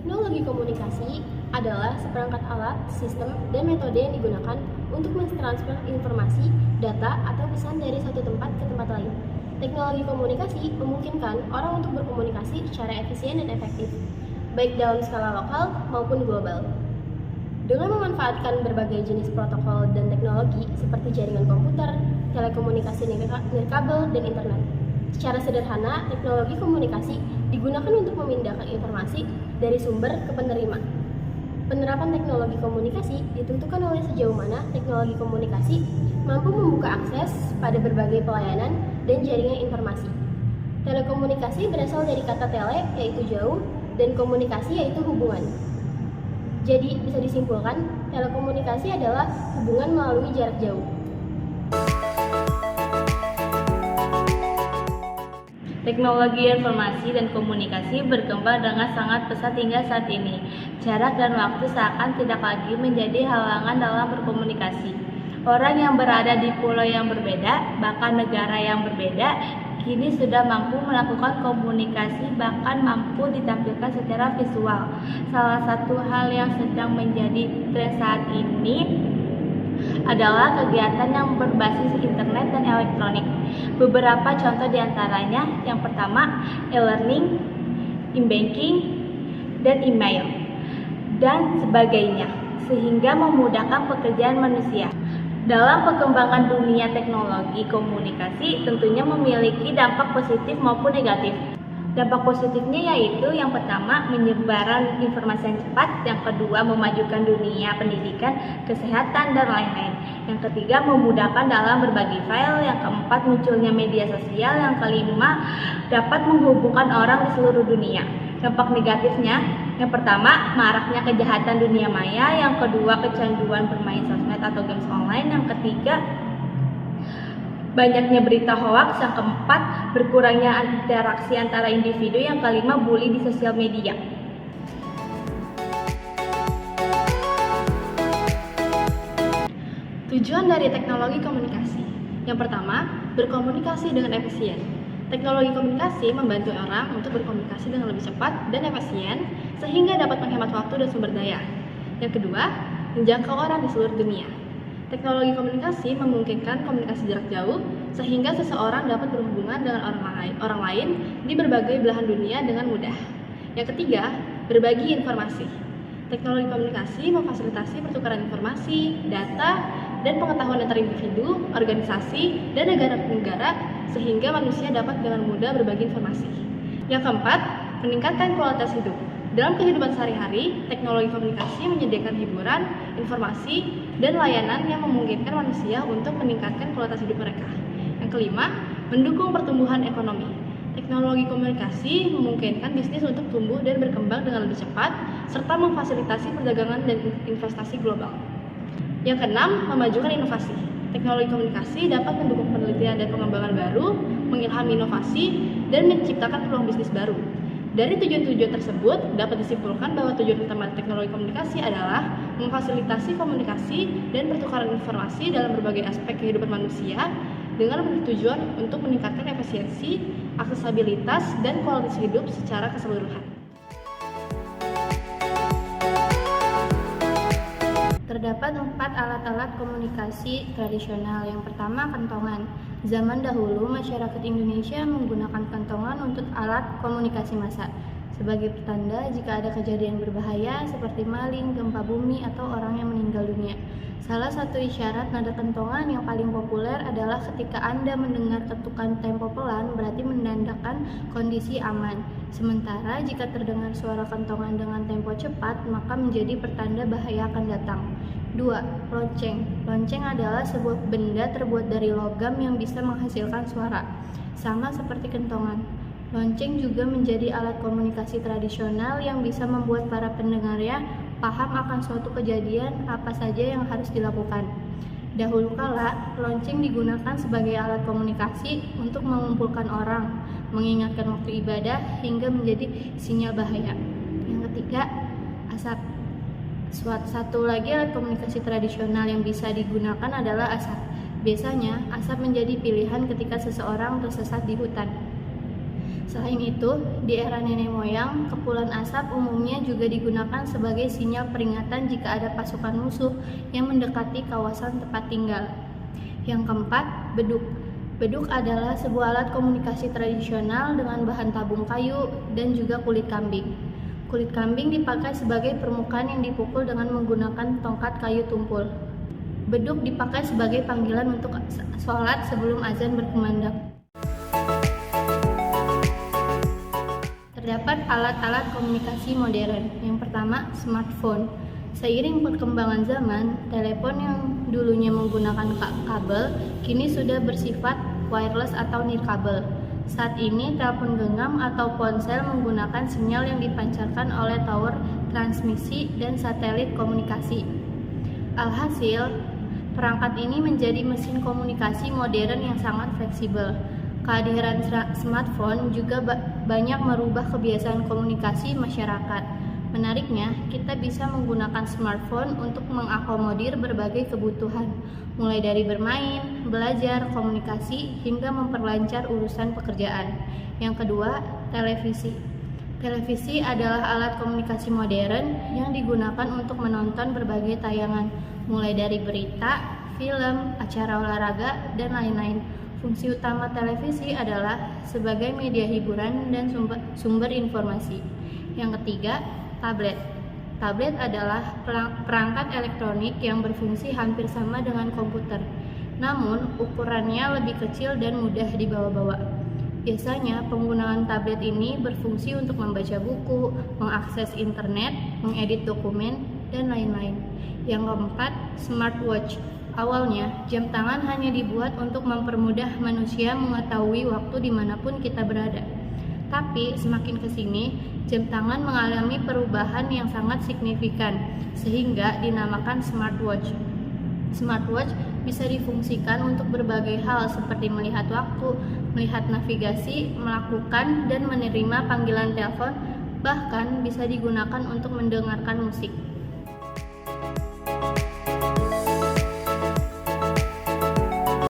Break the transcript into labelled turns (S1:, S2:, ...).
S1: Teknologi komunikasi adalah seperangkat alat, sistem, dan metode yang digunakan untuk mentransfer informasi, data, atau pesan dari satu tempat ke tempat lain. Teknologi komunikasi memungkinkan orang untuk berkomunikasi secara efisien dan efektif, baik dalam skala lokal maupun global. Dengan memanfaatkan berbagai jenis protokol dan teknologi seperti jaringan komputer, telekomunikasi nirkabel, dan internet. Secara sederhana, teknologi komunikasi digunakan untuk memindahkan informasi dari sumber ke penerima. Penerapan teknologi komunikasi ditentukan oleh sejauh mana teknologi komunikasi mampu membuka akses pada berbagai pelayanan dan jaringan informasi. Telekomunikasi berasal dari kata tele, yaitu jauh, dan komunikasi, yaitu hubungan. Jadi, bisa disimpulkan, telekomunikasi adalah hubungan melalui jarak jauh.
S2: Teknologi informasi dan komunikasi berkembang dengan sangat pesat hingga saat ini. Jarak dan waktu seakan tidak lagi menjadi halangan dalam berkomunikasi. Orang yang berada di pulau yang berbeda, bahkan negara yang berbeda, kini sudah mampu melakukan komunikasi, bahkan mampu ditampilkan secara visual. Salah satu hal yang sedang menjadi tren saat ini adalah kegiatan yang berbasis internet dan elektronik. Beberapa contoh diantaranya, yang pertama, e-learning, e-banking, dan email, dan sebagainya, sehingga memudahkan pekerjaan manusia. Dalam perkembangan dunia teknologi komunikasi tentunya memiliki dampak positif maupun negatif. Dampak positifnya yaitu yang pertama, menyebaran informasi yang cepat, yang kedua, memajukan dunia pendidikan, kesehatan, dan lain-lain. Yang ketiga, memudahkan dalam berbagi file, yang keempat, munculnya media sosial, yang kelima, dapat menghubungkan orang di seluruh dunia. Dampak negatifnya, yang pertama, maraknya kejahatan dunia maya, yang kedua, kecanduan bermain sosmed atau games online, yang ketiga, banyaknya berita hoaks, yang keempat, berkurangnya interaksi antara individu, yang kelima, bully di sosial media.
S1: Tujuan dari teknologi komunikasi. Yang pertama, berkomunikasi dengan efisien. Teknologi komunikasi membantu orang untuk berkomunikasi dengan lebih cepat dan efisien sehingga dapat menghemat waktu dan sumber daya. Yang kedua, menjangkau orang di seluruh dunia. Teknologi komunikasi memungkinkan komunikasi jarak jauh sehingga seseorang dapat berhubungan dengan orang lain di berbagai belahan dunia dengan mudah. Yang ketiga, berbagi informasi. Teknologi komunikasi memfasilitasi pertukaran informasi, data, dan pengetahuan antar individu, organisasi, dan negara-negara sehingga manusia dapat dengan mudah berbagi informasi. Yang keempat, meningkatkan kualitas hidup. Dalam kehidupan sehari-hari, teknologi komunikasi menyediakan hiburan, informasi, dan layanan yang memungkinkan manusia untuk meningkatkan kualitas hidup mereka. Yang kelima, mendukung pertumbuhan ekonomi. Teknologi komunikasi memungkinkan bisnis untuk tumbuh dan berkembang dengan lebih cepat, serta memfasilitasi perdagangan dan investasi global. Yang keenam, memajukan inovasi. Teknologi komunikasi dapat mendukung penelitian dan pengembangan baru, mengilhami inovasi, dan menciptakan peluang bisnis baru. Dari tujuan-tujuan tersebut, dapat disimpulkan bahwa tujuan utama teknologi komunikasi adalah memfasilitasi komunikasi dan pertukaran informasi dalam berbagai aspek kehidupan manusia dengan bertujuan untuk meningkatkan efisiensi, aksesibilitas, dan kualitas hidup secara keseluruhan.
S3: Terdapat 4 alat-alat komunikasi tradisional. Yang pertama, kantongan. Zaman dahulu, masyarakat Indonesia menggunakan kantongan untuk alat komunikasi massa sebagai pertanda jika ada kejadian berbahaya seperti maling, gempa bumi, atau orang yang meninggal dunia. Salah satu isyarat nada kentongan yang paling populer adalah ketika Anda mendengar ketukan tempo pelan, berarti menandakan kondisi aman. Sementara jika terdengar suara kentongan dengan tempo cepat, maka menjadi pertanda bahaya akan datang. 2. Lonceng. Lonceng adalah sebuah benda terbuat dari logam yang bisa menghasilkan suara, sama seperti kentongan. Lonceng juga menjadi alat komunikasi tradisional yang bisa membuat para pendengarnya paham akan suatu kejadian apa saja yang harus dilakukan. Dahulu kala, lonceng digunakan sebagai alat komunikasi untuk mengumpulkan orang, mengingatkan waktu ibadah, hingga menjadi sinyal bahaya. Yang ketiga, asap. Satu lagi alat komunikasi tradisional yang bisa digunakan adalah asap. Biasanya, asap menjadi pilihan ketika seseorang tersesat di hutan. Selain itu, di era nenek moyang, kepulan asap umumnya juga digunakan sebagai sinyal peringatan jika ada pasukan musuh yang mendekati kawasan tempat tinggal. Yang keempat, beduk. Beduk adalah sebuah alat komunikasi tradisional dengan bahan tabung kayu dan juga kulit kambing. Kulit kambing dipakai sebagai permukaan yang dipukul dengan menggunakan tongkat kayu tumpul. Beduk dipakai sebagai panggilan untuk sholat sebelum azan berkumandang. Terdapat alat-alat komunikasi modern. Yang pertama, smartphone. Seiring perkembangan zaman, telepon yang dulunya menggunakan kabel kini sudah bersifat wireless atau nirkabel. Saat ini, telepon genggam atau ponsel menggunakan sinyal yang dipancarkan oleh tower transmisi dan satelit komunikasi. Alhasil, perangkat ini menjadi mesin komunikasi modern yang sangat fleksibel. Kehadiran smartphone juga banyak merubah kebiasaan komunikasi masyarakat. Menariknya, kita bisa menggunakan smartphone untuk mengakomodir berbagai kebutuhan, mulai dari bermain, belajar, komunikasi, hingga memperlancar urusan pekerjaan. Yang kedua, televisi. Televisi adalah alat komunikasi modern yang digunakan untuk menonton berbagai tayangan, mulai dari berita, film, acara olahraga, dan lain-lain. Fungsi utama televisi adalah sebagai media hiburan dan sumber informasi. Yang ketiga, tablet. Tablet adalah perangkat elektronik yang berfungsi hampir sama dengan komputer, namun ukurannya lebih kecil dan mudah dibawa-bawa. Biasanya penggunaan tablet ini berfungsi untuk membaca buku, mengakses internet, mengedit dokumen, dan lain-lain. Yang keempat, smartwatch. Awalnya, jam tangan hanya dibuat untuk mempermudah manusia mengetahui waktu dimanapun kita berada. Tapi semakin kesini, jam tangan mengalami perubahan yang sangat signifikan, sehingga dinamakan smartwatch. Smartwatch bisa difungsikan untuk berbagai hal seperti melihat waktu, melihat navigasi, melakukan dan menerima panggilan telepon, bahkan bisa digunakan untuk mendengarkan musik.